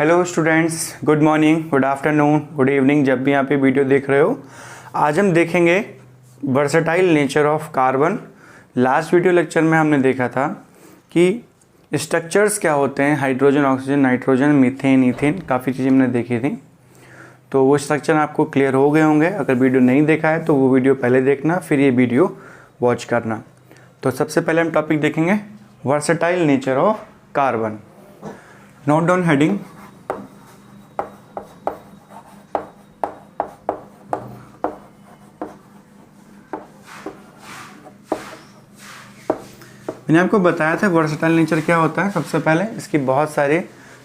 Hello students, good morning, good afternoon, good evening, जब भी यहाँ पे वीडियो देख रहे हो। आज हम देखेंगे versatile nature of carbon. Last video lecture में हमने देखा था कि स्ट्रक्चर्स क्या होते हैं, hydrogen, oxygen, nitrogen, methane, ethane, काफ़ी चीज़ें हमने देखी थी। तो वो स्ट्रक्चर आपको क्लियर हो गए होंगे। अगर वीडियो नहीं देखा है तो वो वीडियो पहले देखना, फिर ये वीडियो वॉच करना। तो सबसे पहले हम टॉपिक देखेंगे versatile nature of carbon. Note down heading. मैंने आपको बताया था वर्सेटाइल नेचर क्या होता है। सबसे पहले इसके बहुत सारे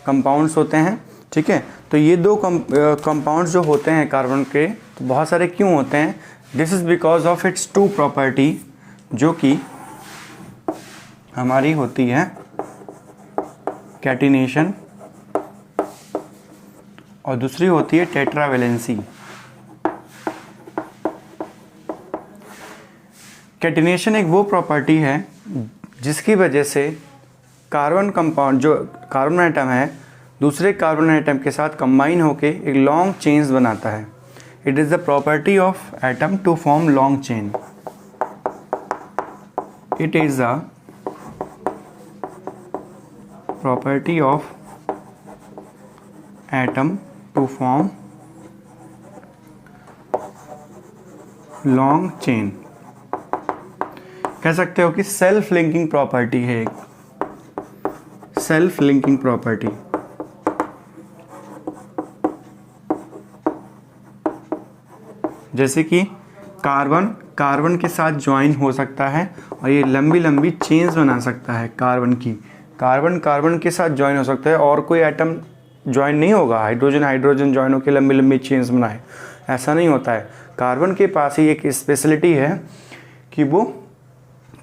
कंपाउंड्स होते हैं, ठीक है। तो ये दो कंपाउंड्स जो होते हैं कार्बन के, तो बहुत सारे क्यों होते हैं? This is because of its two property, जो कि हमारी होती है कैटिनेशन और दूसरी होती है टेट्रावेलेंसी। कैटिनेशन एक वो प्रॉपर्टी है जिसकी वजह से कार्बन कंपाउंड, जो कार्बन एटम है, दूसरे कार्बन एटम के साथ कंबाइन होके एक लॉन्ग चेन्स बनाता है। It is the property of atom to form long chain. It is the property of atom to form long chain. कह सकते हो कि सेल्फ लिंकिंग प्रॉपर्टी है, एक सेल्फ लिंकिंग प्रॉपर्टी। जैसे कि कार्बन के साथ ज्वाइन हो सकता है और ये लंबी लंबी चेन्स बना सकता है कार्बन की। कार्बन के साथ ज्वाइन हो सकता है और कोई एटम ज्वाइन नहीं होगा। हाइड्रोजन ज्वाइन होकर लंबी लंबी चेन्स बनाए, ऐसा नहीं होता है। कार्बन के पास ही एक स्पेशलिटी है कि वो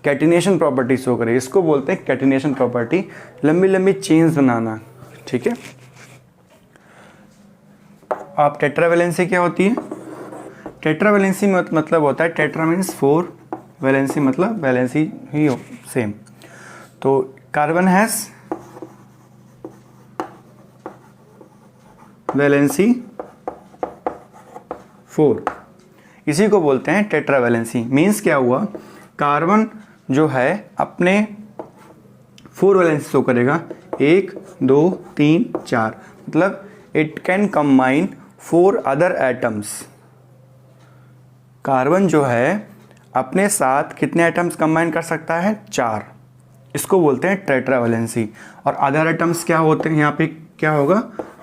कैटिनेशन प्रॉपर्टी शो करे। इसको बोलते हैं कैटिनेशन प्रॉपर्टी, लंबी लंबी चेन्स बनाना, ठीक है। अब टेट्रावेलेंसी क्या होती है? टेट्रावेलेंसी मतलब होता है, टेट्रा मीन्स 4, वैलेंसी मतलब वैलेंसी ही हो सेम। तो कार्बन हैज वैलेंसी 4, इसी को बोलते हैं टेट्रावेलेंसी। मीन्स क्या हुआ, कार्बन जो है अपने 4 वैलेंसी शो करेगा, 1 2 3 4, मतलब it can combine 4 other atoms. Carbon जो है अपने साथ कितने एटम्स कंबाइन कर सकता है? 4। इसको बोलते हैं टेट्रावेलेंसी। और अदर एटम्स क्या होते हैं? यहाँ पे क्या होगा?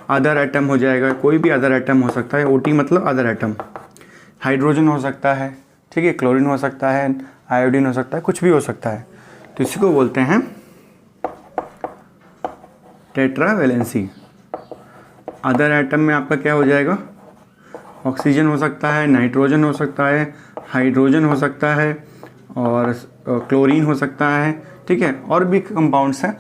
अदर एटम हो जाएगा, कोई भी अदर एटम हो सकता है। ओटी मतलब अदर एटम। हाइड्रोजन हो सकता है, ठीक है, क्लोरीन हो सकता है, आयोडीन हो सकता है, कुछ भी हो सकता है। तो इसी को बोलते हैं टेट्रावेलेंसी। अदर एटम में आपका क्या हो जाएगा? ऑक्सीजन हो सकता है, नाइट्रोजन हो सकता है, हाइड्रोजन हो सकता है और क्लोरीन हो सकता है, ठीक है। और भी कंपाउंड्स हैं,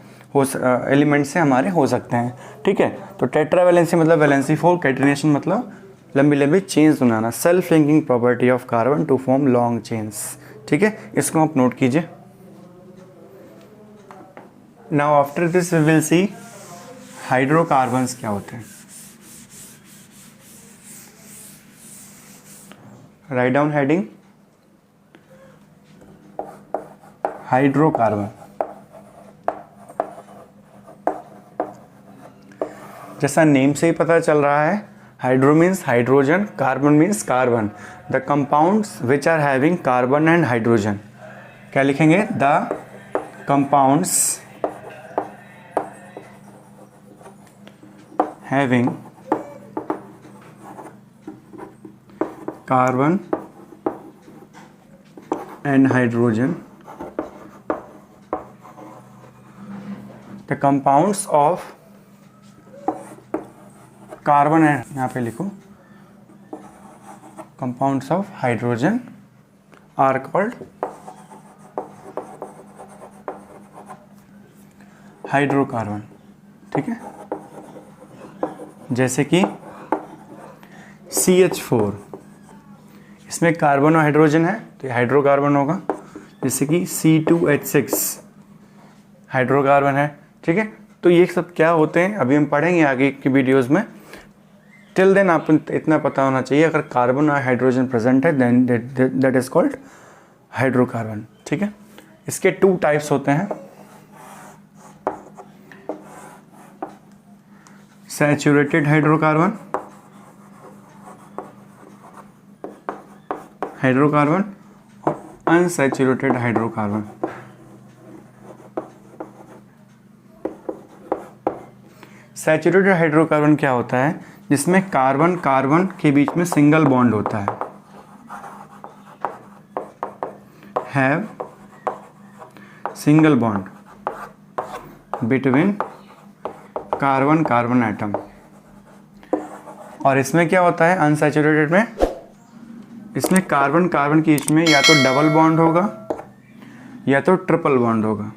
एलिमेंट्स से हमारे हो सकते हैं, ठीक है। तो टेट्रावेलेंसी मतलब वैलेंसी 4, कैटिनेशन मतलब लंबी लंबी चेन्स बनाना, self linking property of carbon to form long chains, ठीक है। इसको आप नोट कीजिए। Now after this we will see hydrocarbons क्या होते हैं। Right down heading hydrocarbon. जैसा नेम से ही पता चल रहा है, hydro means hydrogen, carbon means carbon. The compounds which are having carbon and hydrogen, क्या लिखेंगे? The compounds having carbon and hydrogen, the compounds of carbon and, यहाँ पे लिखो, compounds of hydrogen are called hydrocarbon, ठीक है। जैसे कि CH4, इसमें कार्बन और हाइड्रोजन है तो ये हाइड्रोकार्बन होगा। जैसे कि C2H6 हाइड्रोकार्बन है, ठीक है। तो ये सब क्या होते हैं अभी हम पढ़ेंगे आगे की वीडियोस में। टिल देन आपको इतना पता होना चाहिए, अगर कार्बन और हाइड्रोजन प्रेजेंट है then that is called hydrocarbon. ठीक है, इसके 2 टाइप्स होते हैं, सैचुरेटेड हाइड्रोकार्बन और अनसैचुरेटेड हाइड्रोकार्बन। सैचुरेटेड हाइड्रोकार्बन क्या होता है, जिसमें कार्बन कार्बन के बीच में सिंगल बॉन्ड होता है, have single bond between carbon carbon atom. और इसमें क्या होता है अनसैचुरेटेड में, इसमें कार्बन कार्बन के बीच में या तो डबल बॉन्ड होगा या तो ट्रिपल बॉन्ड होगा।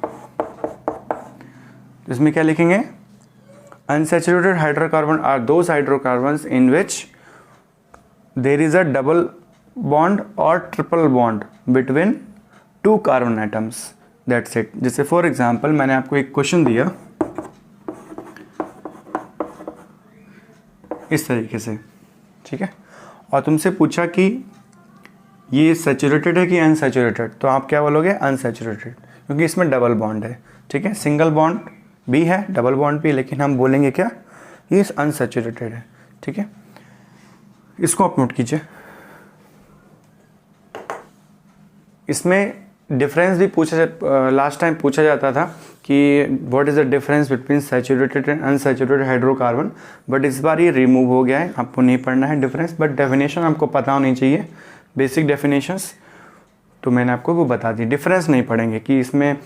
इसमें क्या लिखेंगे, unsaturated hydrocarbon are those hydrocarbons in which there is a double bond or triple bond between 2 carbon atoms, that's it। जैसे फॉर एग्जांपल मैंने आपको एक क्वेश्चन दिया इस तरीके से, ठीक है, और तुमसे पूछा कि ये सैचुरेटेड है कि अनसैचुरेटेड, तो आप क्या बोलोगे अनसैचुरेटेड, क्योंकि इसमें डबल बॉन्ड है। ठीक है, सिंगल बॉन्ड भी है, डबल बॉन्ड भी, लेकिन हम बोलेंगे क्या, ये अनसैचुरेटेड है। ठीक है, इसको आप नोट कीजिए। इसमें डिफरेंस भी लास्ट टाइम पूछा जाता था कि what is the difference between saturated and unsaturated hydrocarbon, but इस बार ये रिमूव हो गया है, आपको नहीं पढ़ना है डिफरेंस, बट डेफिनेशन आपको पता होनी चाहिए, बेसिक डेफिनेशंस तो मैंने आपको वो बता दी। डिफरेंस नहीं पढ़ेंगे कि इसमें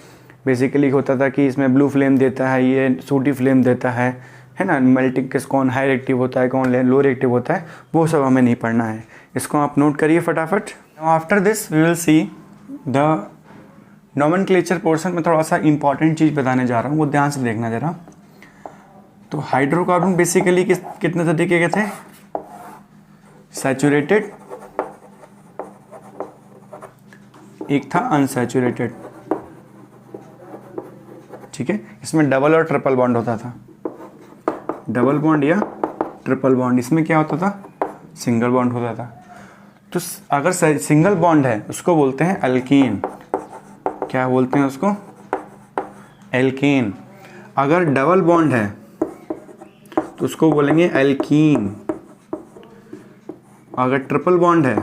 बेसिकली होता था कि इसमें ब्लू फ्लेम देता है, ये सूटी फ्लेम देता है ना, मेल्टिंग किस कौन हाई रिएक्टिव होता है, कौन लो रिएक्टिव होता है, वो सब हमें नहीं पढ़ना है। इसको आप नोट करिए फटाफट। After this we will see the nomenclature portion में थोड़ा सा इंपॉर्टेंट चीज़ बताने जा रहा हूँ, वो ध्यान से देखना जरा। तो हाइड्रोकार्बन बेसिकली कितने तरीके के थे, सैचुरेटेड, एक था अनसैचुरेटेड। ठीक है, इसमें डबल और ट्रिपल बॉन्ड होता था, डबल बॉन्ड या ट्रिपल बॉन्ड। इसमें क्या होता था, सिंगल बॉन्ड होता था। तो अगर सिंगल बॉन्ड है उसको बोलते हैं अल्कीन, क्या बोलते हैं उसको, एल्कीन। अगर डबल बॉन्ड है तो उसको बोलेंगे एल्कीन। अगर ट्रिपल बॉन्ड है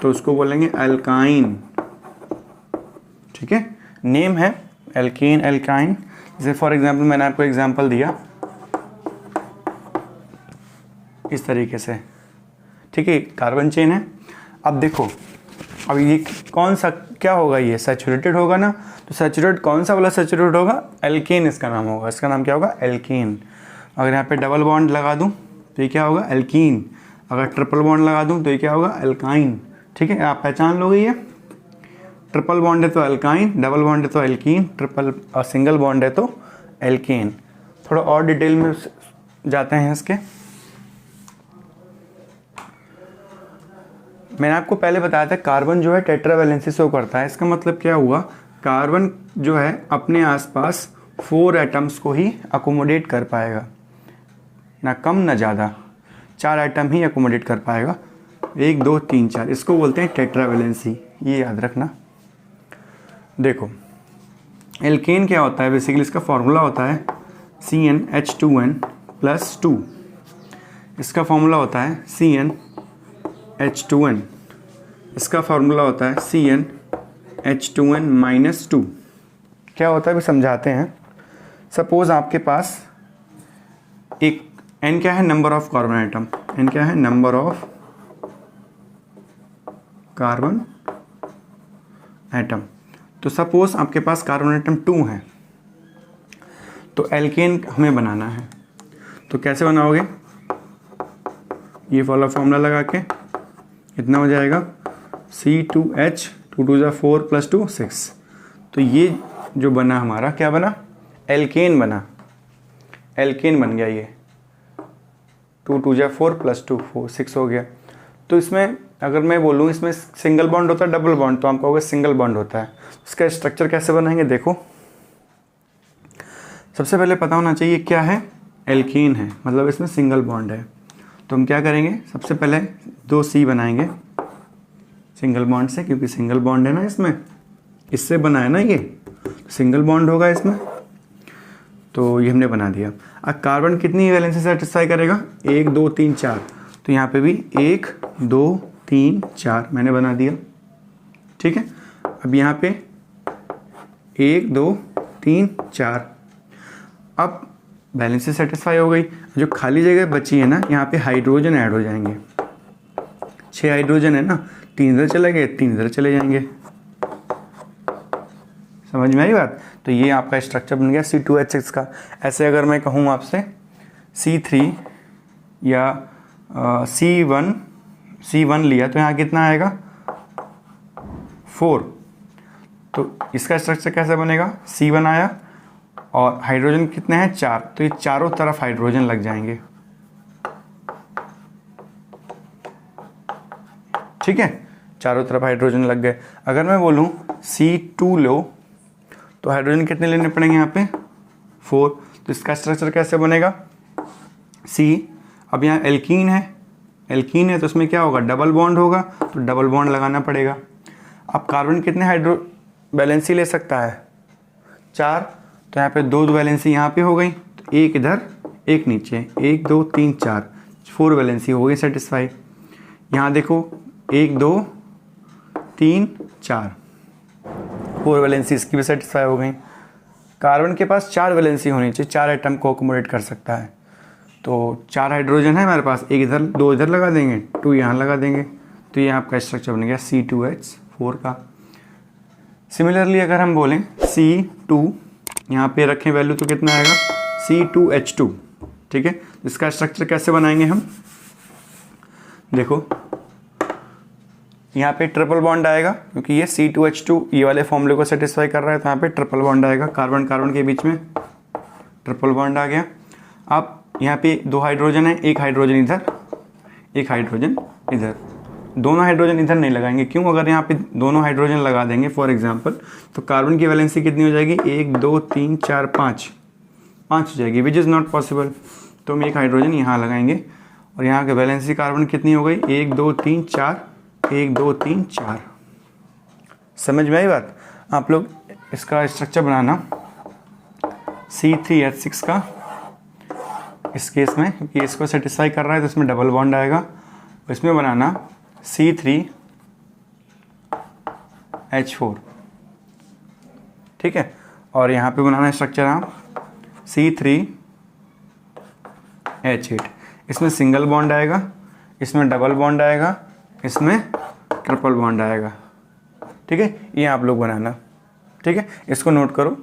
तो उसको बोलेंगे एल्काइन। ठीक है, नेम है एल्कीन, एल्काइन। जैसे फॉर एग्जांपल मैंने आपको एग्जांपल दिया इस तरीके से। ठीक है, कार्बन चेन है। अब देखो, अब ये कौन सा क्या होगा, ये सैचुरेटेड होगा ना, तो सैचुरेट कौन सा वाला सैचुरेटेड होगा, एल्कीन इसका नाम होगा। इसका नाम क्या होगा, एल्कीन। अगर यहाँ पे डबल बॉन्ड लगा दूँ तो ये क्या होगा, एल्कीन। अगर ट्रिपल बॉन्ड लगा दूँ तो ये क्या होगा, एल्काइन। ठीक है, आप पहचान लोगे ये, ट्रिपल बॉन्ड है तो एल्काइन, डबल बॉन्ड है तो एल्कीन, ट्रिपल और सिंगल बॉन्ड है तो एल्केन। थोड़ा और डिटेल में जाते हैं इसके। मैंने आपको पहले बताया था कार्बन जो है टेट्रावैलेंसी शो करता है। इसका मतलब क्या हुआ, कार्बन जो है अपने आसपास 4 एटम्स को ही अकोमोडेट कर पाएगा, ना कम ना ज़्यादा, 4 एटम ही अकोमोडेट कर पाएगा, 1 2 3 4। इसको बोलते हैं टेट्रावैलेंसी, ये याद रखना। देखो एल्केन क्या होता है, बेसिकली इसका फॉर्मूला होता है CnH2n+2। इसका फॉर्मूला होता है CnH2n। इसका फॉर्मूला होता है CnH2n-2। क्या होता है भी समझाते हैं। सपोज आपके पास एक n क्या है, number of carbon atom, n क्या है, नंबर ऑफ कार्बन एटम। तो सपोज आपके पास कार्बन एटम 2 है, तो एल्केन हमें बनाना है, तो कैसे बनाओगे, ये वाला फॉर्मूला लगा के कितना हो जाएगा, C2H 2 2 4 + 2 6। तो ये जो बना हमारा क्या बना, एल्केन बना, एल्केन बन गया। ये 2 2 4 + 2 4 6 हो गया। तो इसमें अगर मैं बोलूँ इसमें सिंगल बॉन्ड होता है, डबल बॉन्ड, तो आप कहोगे सिंगल बॉन्ड होता है। इसका स्ट्रक्चर कैसे बनाएंगे, देखो सबसे पहले पता होना चाहिए क्या है, एल्कीन है, मतलब इसमें सिंगल बॉन्ड है। तो हम क्या करेंगे, सबसे पहले 2 C बनाएंगे सिंगल बॉन्ड से, क्योंकि सिंगल बॉन्ड है ना इसमें, इससे बना है ना ये, सिंगल बॉन्ड होगा इसमें। तो ये हमने बना दिया। अब कार्बन कितनी वैलेंसी सेटिस्फाई करेगा, 1 2 3 4, तो यहाँ पे भी 1 2 3 4 मैंने बना दिया। ठीक है, अब यहाँ पे 1 2 3 4, अब बैलेंस सेटिस्फाई हो गई। जो खाली जगह बची है ना, यहाँ पे हाइड्रोजन ऐड हो जाएंगे। 6 हाइड्रोजन है ना, 3 इधर चले गए, 3 इधर चले जाएंगे। समझ में आई बात। तो ये आपका स्ट्रक्चर बन गया C2H6 का। ऐसे अगर मैं कहूँ आपसे C3 या C1 लिया तो यहाँ कितना आएगा 4। तो इसका स्ट्रक्चर कैसे बनेगा, C1 आया और हाइड्रोजन कितने हैं 4, तो ये चारों तरफ हाइड्रोजन लग जाएंगे। ठीक है, चारों तरफ हाइड्रोजन लग गए। अगर मैं बोलूँ C2 लो तो हाइड्रोजन कितने लेने पड़ेंगे यहाँ पे 4। तो इसका स्ट्रक्चर कैसे बनेगा C, अब यहाँ एल्कीन है तो इसमें क्या होगा, डबल बॉन्ड होगा, तो डबल बॉन्ड लगाना पड़ेगा। अब कार्बन कितने हाइड्रो वैलेंसी ले सकता है 4, तो यहाँ पे 2 वैलेंसी यहाँ पे हो गई, तो एक इधर एक नीचे, 1 2 3 4, 4 वैलेंसी हो गई सेटिस्फाई। यहाँ देखो 1 2 3 4, 4 वैलेंसी इसकी भी सेटिस्फाई हो गई। कार्बन के पास 4 वैलेंसी होनी चाहिए, 4 एटम को अकोमोडेट कर सकता है। तो 4 हाइड्रोजन है हमारे पास, 1 इधर 2 इधर लगा देंगे, 2 यहाँ लगा देंगे, तो ये आपका स्ट्रक्चर बन गया C2H4 का। सिमिलरली अगर हम बोलें C2, यहाँ पे रखें वैल्यू तो कितना आएगा C2H2। ठीक है, इसका स्ट्रक्चर कैसे बनाएंगे हम, देखो यहाँ पे ट्रिपल बॉन्ड आएगा, क्योंकि ये C2H2 ये वाले फॉर्मूले को सेटिस्फाई कर रहा है, तो यहाँ पे ट्रिपल बॉन्ड आएगा, कार्बन कार्बन के बीच में ट्रिपल बॉन्ड आ गया। अब यहाँ पे 2 हाइड्रोजन है, एक हाइड्रोजन इधर, एक हाइड्रोजन इधर, दोनों हाइड्रोजन इधर नहीं लगाएंगे, क्यों, अगर यहाँ पे दोनों हाइड्रोजन लगा देंगे फॉर एग्जांपल, तो कार्बन की वैलेंसी कितनी हो जाएगी 1 2 3 4 5 हो जाएगी, विच इज़ नॉट पॉसिबल। तो हम एक हाइड्रोजन यहाँ लगाएंगे और यहाँ की वैलेंसी कार्बन कितनी हो गई 1 2 3 4, 1 2 3 4। समझ में आई बात। आप लोग इसका स्ट्रक्चर बनाना C3H6 का, इस केस में क्योंकि इसको सेटिस्फाई कर रहा है तो इसमें डबल बॉन्ड आएगा, इसमें बनाना C3H4। ठीक है, और यहाँ पे बनाना स्ट्रक्चर आप C3H8। इसमें सिंगल बॉन्ड आएगा, इसमें डबल बॉन्ड आएगा, इसमें ट्रिपल बॉन्ड आएगा। ठीक है, ये आप लोग बनाना। ठीक है, इसको नोट करो।